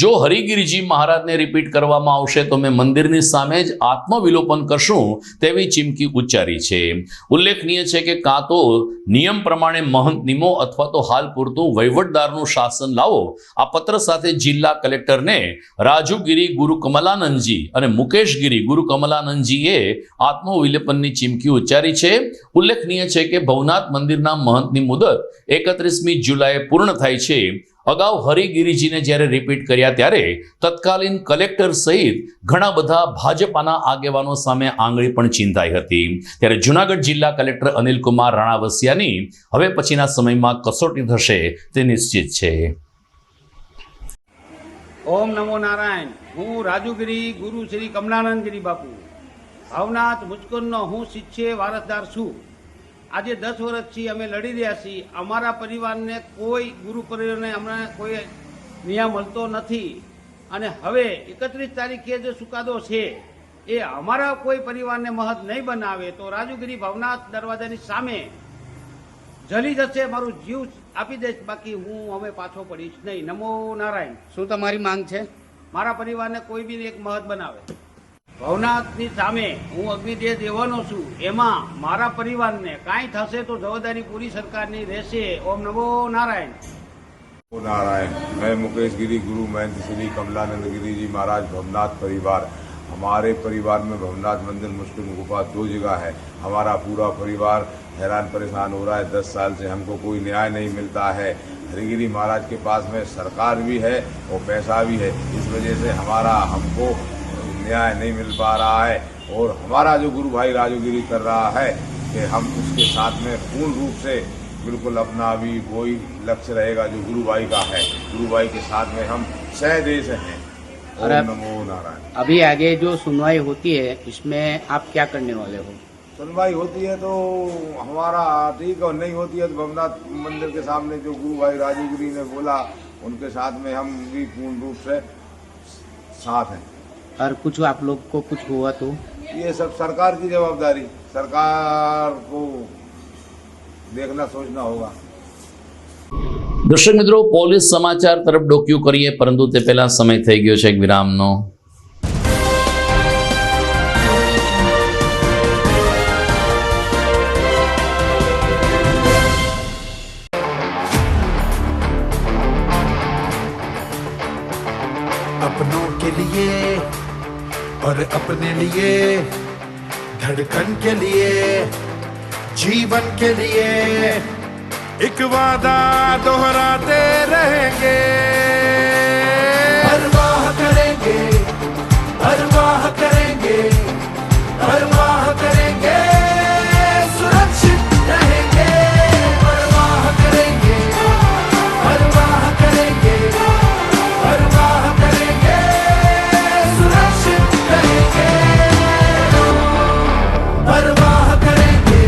જો હરિગીરીજી મહારાજને રિપીટ કરવામાં આવશે તો મેં મંદિરની સામે જ આત્મવિલોપન કરશું તેવી ચીમકી ઉચ્ચારી છે. ઉલ્લેખનીય છે કે કાં તો નિયમ પ્રમાણે મહંત નિમો અથવા તો હાલ પૂરતું વહીવટદારનું શાસન લાવો. આ પત્ર સાથે જિલ્લા કલેક્ટરને રાજુગીરી ગુરુ કમલાનંદજી અને મુકેશગીરી ગુરુ કમલાનંદજીએ આત્મવિલોપનની ચીમકી ઉચ્ચારી છે. ઉલ્લેખનીય છે કે ભવનાથ મંદિરના મહંતની મુદત 31મી જુલાઈએ પૂર્ણ થાય છે. અગાઉ હરિગીરીજીને જ્યારે રિપીટ કર્યા ત્યારે તત્કાલીન કલેક્ટર સહિત ઘણા બધા ભાજપાના આગેવાનો સામે આંગળી પણ ચીંધાઈ હતી. ત્યારે જૂનાગઢ જિલ્લા કલેક્ટર અનિલકુમાર રાણાવસિયાની હવે પછીના સમયમાં કસોટી થશે તે નિશ્ચિત છે. ઓમ નમો નારાયણ. હું રાજુગીરી ગુરુ શ્રી કમલાનંદગીરી બાપુ ભાવનાથ મુચકુંદનો હું શિષ્ય વારસદાર છું. આજે 10 વર્ષથી અમે લડી રહ્યા છીએ. અમારા પરિવારને કોઈ ગુરુ પરિવારને અમને કોઈ ન્યાય મળતો નથી અને હવે 31 તારીખે જે ચુકાદો છે એ અમારા કોઈ પરિવારને મહત નહીં બનાવે તો રાજુગીરી ભવનાથ દરવાજાની સામે જલી જશે. મારું જીવ આપી દઈશ, બાકી હું હવે પાછો પડીશ નહીં. નમો નારાયણ. શું તમારી માંગ છે? મારા પરિવારને કોઈ બી એક મહત બનાવે. ભવનાથની સામે હું અગ્નિદેવ દેવાનો છું, એમાં મારા પરિવારને કાંઈ થશે તો જવાબદારી પૂરી સરકારની રહેશે. ઓમ નમો નારાયણ. नारायण। मैं मुकेश गिरी, गुरु महंत श्री कमलानंद गिरी जी महाराज भवनाथ परिवार। हमारे परिवार में भवनाथ मंदिर मुस्लिम गुफा 2 जगह है। हमारा पूरा परिवार हैरान परेशान हो रहा है। 10 साल से हमको कोई न्याय नहीं मिलता है। हरिगिरी महाराज के पास में सरकार भी है और पैसा भी है, इस वजह से हमको न्याय नहीं मिल पा रहा है। और हमारा जो गुरु भाई राजूगिरी कर रहा है कि हम उसके साथ में पूर्ण रूप से बिल्कुल अपना भी वही लक्ष्य रहेगा जो गुरु भाई का है। गुरु भाई के साथ में हम सहदेश हैं। ओम नमो नारायण। अभी आगे जो सुनवाई होती है इसमें आप क्या करने वाले हो? सुनवाई होती है तो हमारा ठीक, और नहीं होती है तो भवनाथ मंदिर के सामने जो गुरु भाई राजूगिरी ने बोला उनके साथ में हम भी पूर्ण रूप से साथ हैं। और कुछ आप लोग को कुछ हुआ तो ये सब सरकार की जवाबदारी, सरकार को देखना सोचना होगा। દર્શક મિત્રો, પોલીસ સમાચાર તરફ ડોક્યું કરીએ, પરંતુ તે પહેલા સમય થઈ ગયો છે એક વિરામનો. अपनों के लिए और अपने लिए, धड़कन के लिए, जीवन के लिए एक वादा दोहराते रहेंगे। परवाह करेंगे, परवाह करेंगे, परवाह करेंगे, सुरक्षित रहेंगे। परवाह करेंगे, परवाह करेंगे, परवाह करेंगे, सुरक्षित रहेंगे। परवाह करेंगे।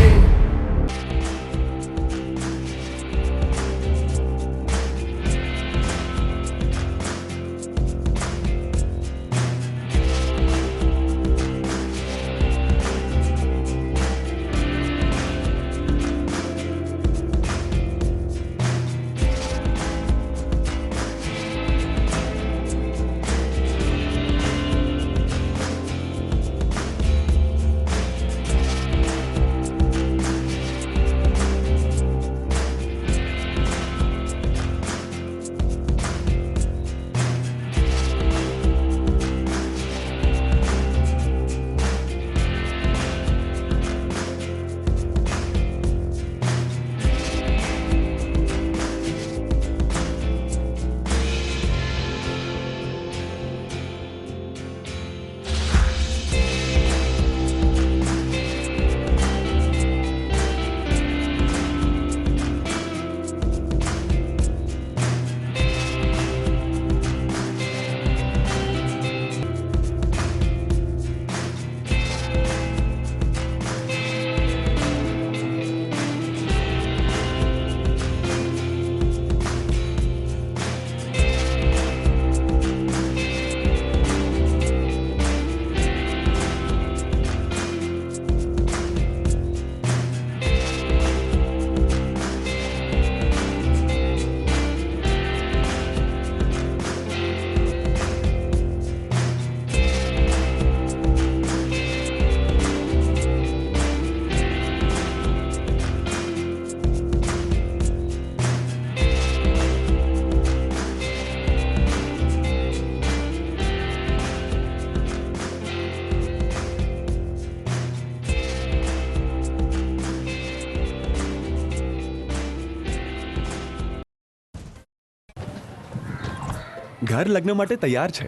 ઘર લગ્ન માટે તૈયાર છે,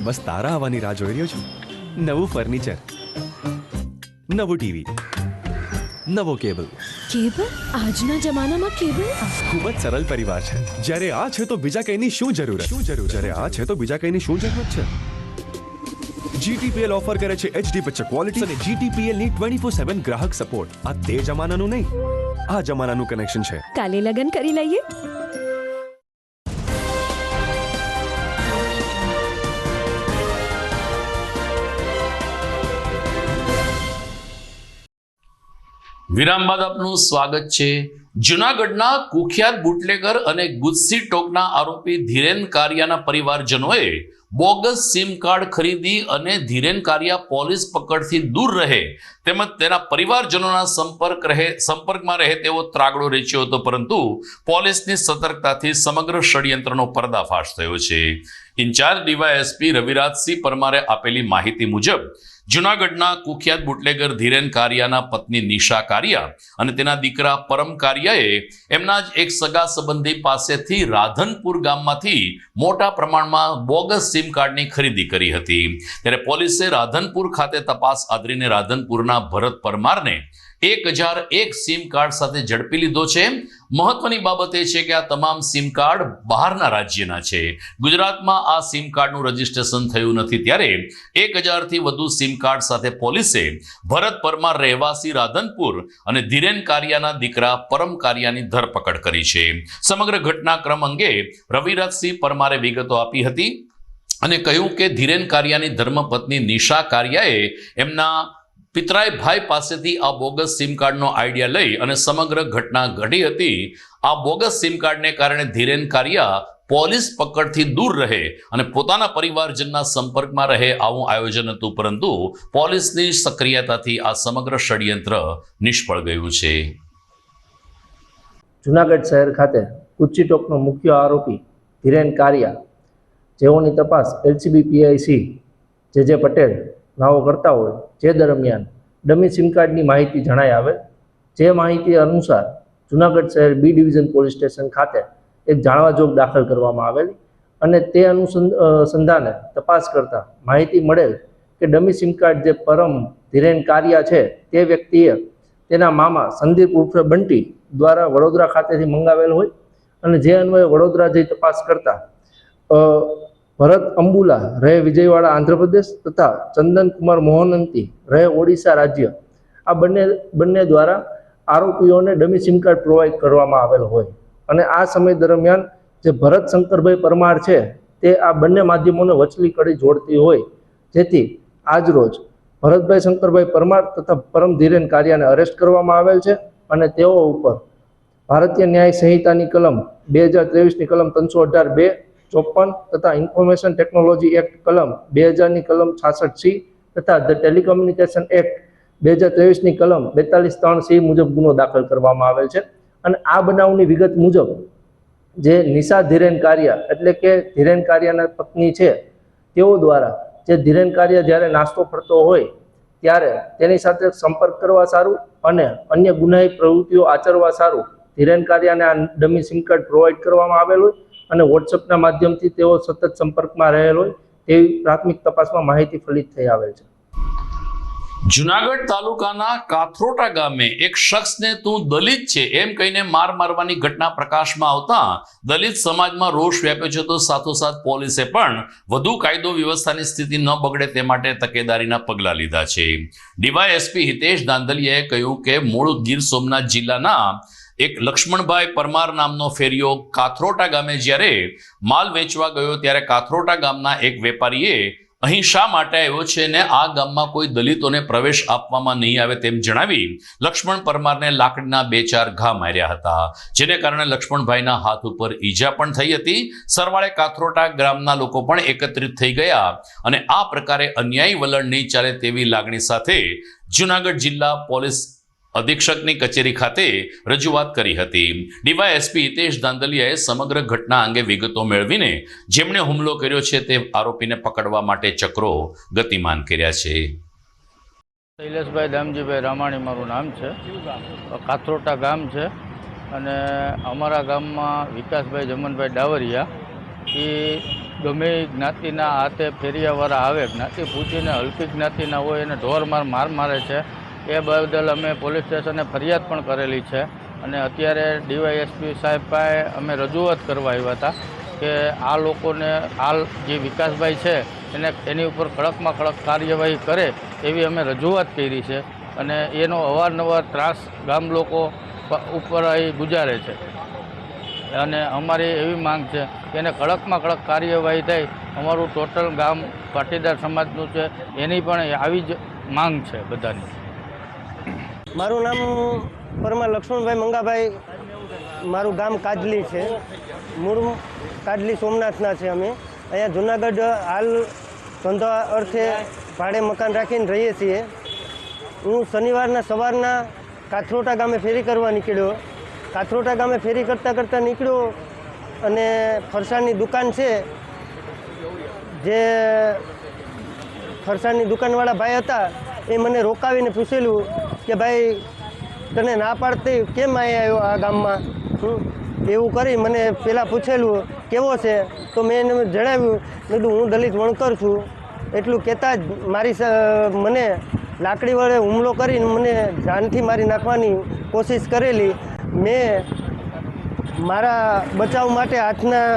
બસ તારા આવવાની રાહ જોઈ રહ્યો છું. નવું ફર્નિચર, નવું ટીવી, નવો કેબલ. કેબલ? આજના જમાનામાં કેબલ? ખૂબ જ સરળ પરિવાર છે. જ્યારે આ છે તો બીજા કઈની શું જરૂરત? જ્યારે આ છે તો બીજા કઈની શું જરૂરત છે? GTPL ઓફર કરે છે HD પિક્ચર ક્વોલિટી અને GTPL ની 24/7 ગ્રાહક સપોર્ટ. આ તે જમાનાનું નહીં, આ જમાનાનું કનેક્શન છે. કાલે લગન કરી લઈએ. વિરામ બાદ આપનું સ્વાગત છે. જૂનાગઢના કુખ્યાત બુટલેગર અને ગુજસી ટોકના આરોપી ધીરેન કારિયાના પરિવારજનોએ બોગસ સિમ કાર્ડ ખરીદી અને ધીરેન કારિયા પોલીસ પકડથી દૂર રહે તેમજ તેના પરિવારજનોના સંપર્કમાં રહે તેવો ત્રાગડો રેચ્યો હતો, પરંતુ પોલીસની સતર્કતાથી સમગ્ર ષડયંત્રનો પર્દાફાશ થયો છે. ઇન્ચાર્જ ડીવાયએસપી રવિરાજસિંહ પરમારે આપેલી માહિતી મુજબ જૂનાગઢના કુખ્યાત બુટલેગર ધીરેન કારિયાના પત્ની નિશા કારિયા અને તેના દીકરા પરમ કારિયાએ એમના જ એક સગા સંબંધી પાસેથી રાધનપુર ગામમાંથી મોટા પ્રમાણમાં બોગસ સિમ કાર્ડની ખરીદી કરી હતી. ત્યારે પોલીસે રાધનપુર ખાતે તપાસ આદરીને રાધનપુરના ભરત પરમારને 1001 સિમ કાર્ડ સાથે ઝડપી લીધો છે. મહત્વની બાબત એ છે કે આ તમામ સિમ કાર્ડ બહારના રાજ્યના છે. ગુજરાતમાં આ સિમ કાર્ડનું રજીસ્ટ્રેશન થયું નથી, ત્યારે 1000થી વધુ સિમ કાર્ડ સાથે પોલીસે ભરત પરમાર રહેવાસી રાધનપુર અને ધીરેન કારિયાના દીકરા પરમ કારિયાની ધરપકડ કરી છે. સમગ્ર ઘટનાક્રમ અંગે રવિરાજસિંહ પરમારે વિગતો આપી હતી અને કહ્યું કે ધીરેન કારિયાની ધર્મપત્ની નિશા કારિયાએ એમના પિતરાઈ ભાઈ પાસેથી આ બોગસ સિમ કાર્ડનો આઈડિયા લઈ અને સમગ્ર ઘટના ઘટી હતી. આ બોગસ સિમ કાર્ડને કારણે ધીરેન કારિયા પોલીસ પકડથી દૂર રહે અને પોતાના પરિવારજનના સંપર્કમાં રહે આવું આયોજન હતું, પરંતુ પોલીસની સક્રિયતાથી આ સમગ્ર ષડયંત્ર નિષ્ફળ ગયું છે. જૂનાગઢ શહેર ખાતે કુચ્ચીટોકનો મુખ્ય આરોપી ધીરેન કારિયા, જેઓની તપાસ એલસીબી પીઆઈસી જે પટેલ નાઓ કરતા હોય, જે દરમિયાન ડમી સિમ કાર્ડની માહિતી જણાઈ આવેલ. જે માહિતી અનુસાર જૂનાગઢ શહેર બી ડિવિઝન પોલીસ સ્ટેશન ખાતે એક જાણવાજોગ દાખલ કરવામાં આવેલી અને તે અનુસંધાને તપાસ કરતા માહિતી મળેલ કે ડમી સિમ કાર્ડ જે પરમ ધીરેન કારિયા છે તે વ્યક્તિએ તેના મામા સંદીપ ઉર્ફે બંટી દ્વારા વડોદરા ખાતેથી મંગાવેલ હોય અને જે અન્વયે વડોદરા જઈ તપાસ કરતા ભરત અંબુલા રહે વિજયવાડા આંધ્રપ્રદેશ તથા ચંદન કુમાર મોહનંતી રહે ઓડિશા રાજ્ય, આ બંને દ્વારા આરોપીઓને ડમી સિમ કાર્ડ પ્રોવાઈડ કરવામાં આવેલ હોય અને આ સમય દરમિયાન જે ભરત શંકરભાઈ પરમાર છે તે આ બંને માધ્યમોને વચલી કડી જોડતી હોય, જેથી આજરોજ ભરતભાઈ શંકરભાઈ પરમાર તથા પરમ ધીરેન કારિયાને અરેસ્ટ કરવામાં આવેલ છે અને તેઓ ઉપર ભારતીય ન્યાય સંહિતાની કલમ 2023ની કલમ 318(2) 54 તથા ઇન્ફોર્મેશન ટેકનોલોજી એક્ટ કલમ 2000ની કલમ 66C તથા ધ ટેલિકોમ્યુનિકેશન એક્ટ 2023ની કલમ 42(3)C મુજબ ગુનો દાખલ કરવામાં આવેલ છે. અને આ બનાવની વિગત મુજબ જે નિશા ધીરેન કારિયા એટલે કે ધીરેન કારિયાના પત્ની છે, તેઓ દ્વારા જે ધીરેન કારિયા જ્યારે નાસ્તો ફરતો હોય ત્યારે તેની સાથે સંપર્ક કરવા સારું અને અન્ય ગુનાહિત પ્રવૃત્તિઓ આચરવા સારું ધીરેન કારિયાને આ ડમી સિમ કાર્ડ પ્રોવાઈડ કરવામાં આવેલ હોય અને વોટ્સઅપના માધ્યમથી તેઓ સતત સંપર્કમાં રહેલ હોય તેવી પ્રાથમિક તપાસમાં માહિતી ફલિત થઈ આવેલ છે. જૂનાગઢ તાલુકાના કાથરોટા ગામે એક શખ્સને તું દલિત છે એમ કહીને મારવાની ઘટના પ્રકાશમાં આવતા દલિત સમાજમાં રોષ વ્યાપ્યો છે, તો સાથોસાથ પોલીસે પણ વધુ કાયદો વ્યવસ્થાની સ્થિતિ ન બગડે તે માટે તકેદારીના પગલાં લીધા છે. ડીવાયએસપી હિતેશ દાંદલિયાએ કહ્યું કે મૂળ ગીર સોમનાથ જિલ્લાના એક લક્ષ્મણભાઈ પરમાર નામનો ફેરિયો કાથરોટા ગામે જ્યારે માલ વેચવા ગયો ત્યારે કાથરોટા ગામના એક વેપારીએ અહીં શા માટે આવ્યો છે ને આ ગામમાં કોઈ દલિતોને પ્રવેશ આપવામાં નહીં આવે તેમ જણાવી લક્ષ્મણ પરમારને લાકડીના 2-4 ઘા માર્યા હતા, જેને કારણે લક્ષ્મણભાઈના હાથ ઉપર ઈજા પણ થઈ હતી. સરવાળે કાથરોટા ગ્રામના લોકો પણ એકત્રિત થઈ ગયા અને આ પ્રકારે અન્યાયી વલણ નહીં ચાલે તેવી લાગણી સાથે જૂનાગઢ જિલ્લા પોલીસ અધિક્ષકની કચેરી ખાતે રજૂઆત કરી હતી. ડીવાયએસપી હિતેશ દાંદલિયાએ સમગ્ર ઘટના અંગે વિગતો મેળવીને જેમણે હુમલો કર્યો છે તે આરોપીને પકડવા માટે ચક્રો ગતિમાન કર્યા છે. શૈલેષભાઈ દામજીભાઈ રામાણી મારું નામ છે, કાથરોટા ગામ છે અને અમારા ગામમાં વિકાસભાઈ જમનભાઈ ડાવરિયા એ ગમે જ્ઞાતિના હાથે ફેરિયાવાળા આવે, જ્ઞાતિ પૂછીને હલકી જ્ઞાતિના હોય એને ઢોર માર મારે છે. એ બદલ અમે પોલીસ સ્ટેશને ફરિયાદ પણ કરેલી છે અને અત્યારે ડીવાયએસપી સાહેબ પાસે અમે રજૂઆત કરવા આવ્યા હતા કે આ લોકોને હાલ જે વિકાસભાઈ છે એની ઉપર કડકમાં કડક કાર્યવાહી કરે એવી અમે રજૂઆત કરી છે અને એનો અવારનવાર ત્રાસ ગામ લોકો ઉપર અહીં ગુજારે છે અને અમારી એવી માંગ છે કે એને કડકમાં કડક કાર્યવાહી થાય. અમારું ટોટલ ગામ પાટીદાર સમાજનું છે, એની પણ આવી જ માંગ છે બધાની. મારું નામ પરમાર લક્ષ્મણભાઈ મંગાભાઈ, મારું ગામ કાજલી છે, મૂળ કાજલી સોમનાથના છે અમે અહીંયા જુનાગઢ હાલ ધંધા અર્થે ભાડે મકાન રાખીને રહીએ છીએ. હું શનિવારના સવારના કાથરોટા ગામે ફેરી કરવા નીકળ્યો. કાથરોટા ગામે ફેરી કરતાં નીકળ્યો અને ફરસાણની દુકાન છે, જે ફરસાણની દુકાનવાળા ભાઈ હતા એ મને રોકાવીને પૂછેલું કે ભાઈ તને ના પાડતી કેમ અહીંયા આવ્યો આ ગામમાં, એવું કરી મને પહેલાં પૂછેલું કેવો છે, તો મેં એને જણાવ્યું મેં કીધું હું દલિત વણકર છું. એટલું કહેતા જ મને લાકડી વડે હુમલો કરીને મને જાનથી મારી નાખવાની કોશિશ કરેલી. મેં મારા બચાવ માટે હાથના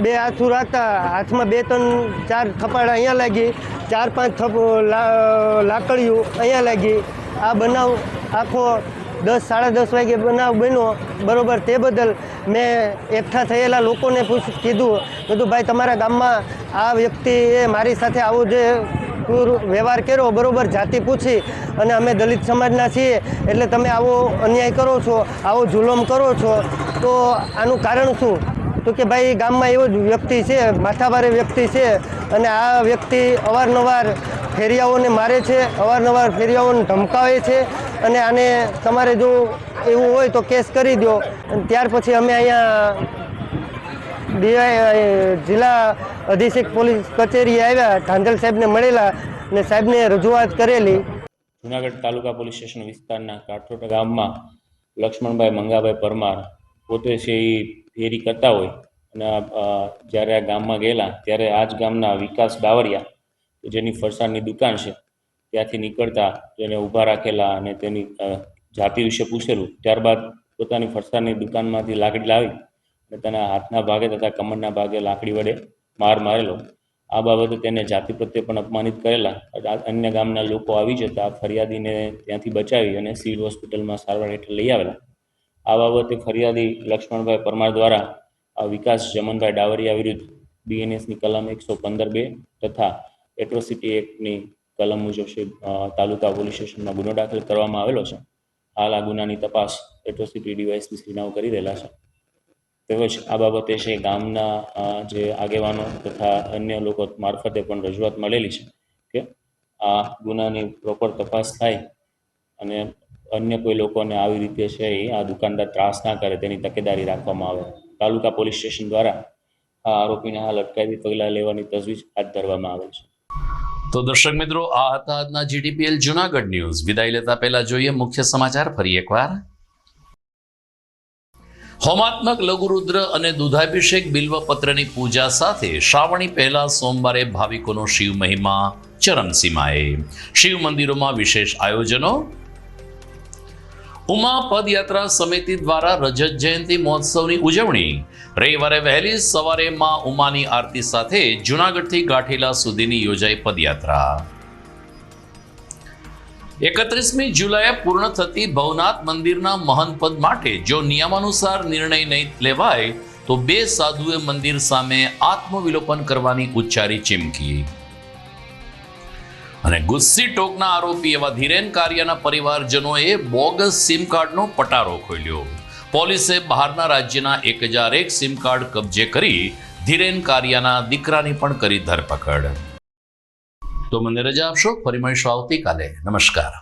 2 હાથું રાખતા હાથમાં 2 3 4 થપાડા અહીંયા લાગી, 4 5 લાકડીઓ અહીંયા લાગી. આ બનાવ આખો 10 સાડા 10 વાગે બનાવ બન્યો બરાબર. તે બદલ મેં એકઠા થયેલા લોકોને કીધું ભાઈ તમારા ગામમાં આ વ્યક્તિએ મારી સાથે આવો જે વ્યવહાર કર્યો બરાબર, જાતિ પૂછી, અને અમે દલિત સમાજના છીએ એટલે તમે આવો અન્યાય કરો છો, આવો જુલમ કરો છો, તો આનું કારણ શું? તો કે ભાઈ ગામમાં એવો જ વ્યક્તિ છે, માથાભારે વ્યક્તિ છે, અને આ વ્યક્તિ અવારનવાર ફેરિયાઓને મારે છે, અવારનવાર ફેરિયાઓને ધમકાવે છે, અને આને તમારે જો એવું હોય તો કેસ કરી દો. અને ત્યાર પછી અમે અહીંયા જિલ્લા અધિક્ષક પોલીસ કચેરીએ આવ્યા, ધાંધલ સાહેબને મળેલા અને સાહેબને રજૂઆત કરેલી. જુનાગઢ તાલુકા પોલીસ સ્ટેશન વિસ્તારના કાઠોટા ગામમાં લક્ષ્મણભાઈ મંગાભાઈ પરમાર પોતે છે એ ફેરી કરતા હોય અને જ્યારે આ ગામમાં ગયેલા ત્યારે આ જ ગામના વિકાસ ડાવરિયા જેની ફરસાણની દુકાન છે ત્યાંથી નીકળતા તેને ઊભા રાખેલા અને તેની જાતિ વિશે પૂછેલું. ત્યારબાદ પોતાની ફરસાણની દુકાનમાંથી લાકડી લાવી અને તેના હાથના ભાગે તથા કમરના ભાગે લાકડી વડે માર મારેલો. આ બાબતે તેને જાતિ પ્રત્યે પણ અપમાનિત કરેલા. અન્ય ગામના લોકો આવી જતા ફરિયાદીને ત્યાંથી બચાવી અને સિવિલ હોસ્પિટલમાં સારવાર હેઠળ લઈ આવેલા. આ બાબતે ફરિયાદી લક્ષ્મણભાઈ પરમાર દ્વારા વિકાસ જમનભાઈ ડાવરિયા વિરુદ્ધ BNSની કલમ 115(2) તથા એટ્રોસિટી એક્ટની કલમ મુજબ તાલુકા પોલીસ સ્ટેશનમાં ગુનો દાખલ કરવામાં આવેલો છે. હાલ આ ગુનાની તપાસ એટ્રોસિટી ડીવાયએસપી શ્રીનાઓ કરી રહેલા છે. તેમજ આ બાબતે છે ગામના જે આગેવાનો તથા અન્ય લોકો મારફતે પણ રજૂઆત મળેલી છે કે આ ગુનાની પ્રોપર તપાસ થાય અને અન્ય કોઈ લોકોને આવી રીતે છે એ આ દુકાનદાર ત્રાસ ના કરે તેની તકેદારી રાખવામાં આવે. તાલુકા પોલીસ સ્ટેશન દ્વારા આ આરોપીને હાલ અટકાયતી પગલાં લેવાની તજવીજ હાથ ધરવામાં આવેલ છે. તો દર્શક મિત્રો, આ હતા આજના GTPL જુનાગઢ ન્યૂઝ. વિદાય લેતા પહેલા જોઈએ મુખ્ય સમાચાર ફરી એકવાર. હોમાત્મક લઘુરુદ્ર અને દૂધાભિષેક બિલ્વપત્રની પૂજા સાથે શ્રાવણી પહેલા સોમવારે ભાવિકોનો શિવ મહિમા ચરમસીમાએ. શિવ મંદિરોમાં વિશેષ આયોજનો. ઉમા પદયાત્રા સમિતિ દ્વારા રજત જયંતિ મહોત્સવની ઉજવણી. રવિવારે વહેલી સવારે માં ઉમાની આરતી સાથે જૂનાગઢથી ગાંઠીલા સુધીની યોજાઈ પદયાત્રા. 31મી જુલાઈએ પૂર્ણ થતી ભવનાથ મંદિરના મહંત પદ માટે જો નિયમાનુસાર નિર્ણય નહીં લેવાય તો 2 સાધુએ મંદિર સામે આત્મવિલોપન કરવાની ઉચ્ચારી ચીમકી. અને ગુસ્સી ટોકના આરોપી એવા ધીરેન કારિયાના પરિવારજનોએ બોગસ સિમ કાર્ડનો પટારો ખોલ્યો. પોલીસે બહારના રાજ્યના 1001 સિમ કાર્ડ કબજે કરી ધીરેન કારિયાના દીકરાની પણ કરી ધરપકડ. તો મને રજા આપશો, ફરી મળીશું આવતીકાલે. નમસ્કાર.